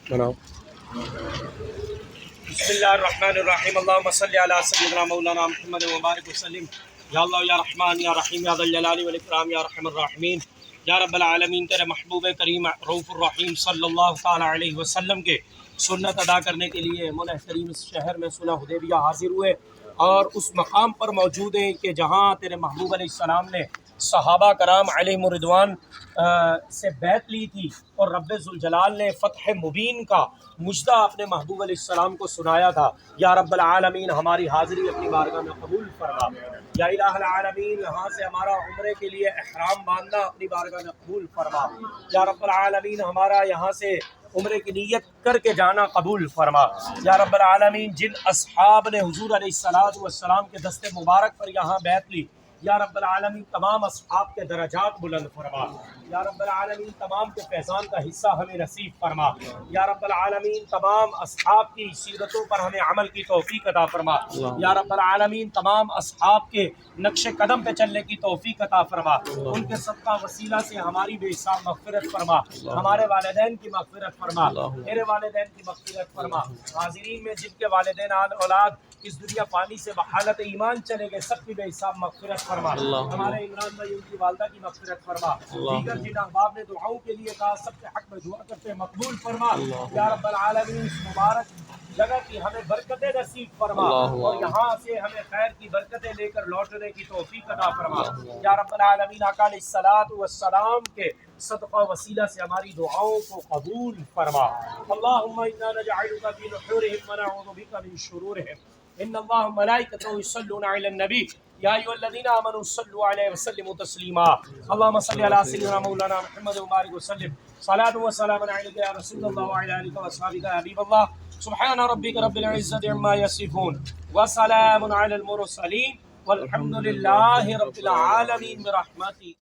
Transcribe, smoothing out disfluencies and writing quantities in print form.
بناؤ۔ بسم اللہ الرحمن الرحیم، اللہم صلی علی سیدنا مولانا محمد وبارک وسلم۔ یا اللہ یا رحمان یا رحیم یا ذا الجلال والاکرام یا ارحم الراحمین، یا رب العالمین تیرے محبوب کریم رؤوف الرحیم صلی اللہ تعالی علیہ وسلم کے سنت ادا کرنے کے لیے ملح کریم اس شہر میں صلح حدیبیہ حاضر ہوئے اور اس مقام پر موجود ہیں کہ جہاں تیرے محبوب علیہ السلام نے صحابہ کرام علیہم الرضوان سے بیعت لی تھی اور رب ذوالجلال نے فتح مبین کا مجدہ اپنے محبوب علیہ السلام کو سنایا تھا۔ یا رب العالمین ہماری حاضری اپنی بارگاہ میں قبول فرما۔ یا الہ العالمین یہاں سے ہمارا عمرے کے لیے احرام باندھنا اپنی بارگاہ میں قبول فرما۔ یا رب العالمین ہمارا یہاں سے عمرے کی نیت کر کے جانا قبول فرما۔ یا رب العالمین جن اصحاب نے حضور علیہ السلام کے دست مبارک پر یہاں بیعت لی، یا رب العالمین تمام اصحاب کے درجات بلند فرما۔ یا رب العالمین تمام کے فیضان کا حصہ ہمیں نصیب فرما۔ یا رب العالمین تمام اصحاب کی سیرتوں پر ہمیں عمل کی توفیق عطا فرما۔ یا رب العالمین تمام اصحاب کے نقش قدم پہ چلنے کی توفیق عطا فرما۔ ان کے صدقہ وسیلہ سے ہماری بے حساب مغفرت فرما، ہمارے والدین کی مغفرت فرما، میرے والدین کی مغفرت فرما۔ حاضرین میں جن کے والدین اولاد اس دنیا پانی سے بحالت ایمان چلے گئے، سب کی بے حساب مغفرت فرما۔ ہمارے عمران بھائی ان کی والدہ کی مغفرت فرما۔ دیگر جن احباب نے دعاؤں کے لیے کہا سب کے حق میں دعا کرتے مقبول فرما۔ یا رب العالمین اس مبارک جگہ کی ہمیں برکتیں نصیب فرما اور یہاں سے ہمیں خیر کی برکتیں لے کر لوٹنے کی توفیق عطا فرما۔ یا رب العالمین آقا علیہ الصلوۃ والسلام کے صدقہ وسیلہ سے ہماری دعاؤں کو قبول فرما۔ اللہم انا نجعلک فی نحورہم ونعوذ بک من شرورہم۔ ان اللہ ملائکتہ یصلون علی النبی یا ایھا الذین آمنوا صلوا علیہ وسلموا تسلیما۔ اللہم صل علی سیدنا مولانا محمد وبارک وسلم۔ صلاۃ و سلام علیک یا رسول اللہ وعلی آلک واصحابک یا حبیب اللہ۔ سبحان ربک رب العزۃ عما یصفون وسلام علی المرسلین والحمد للہ رب العالمین برحمتہ۔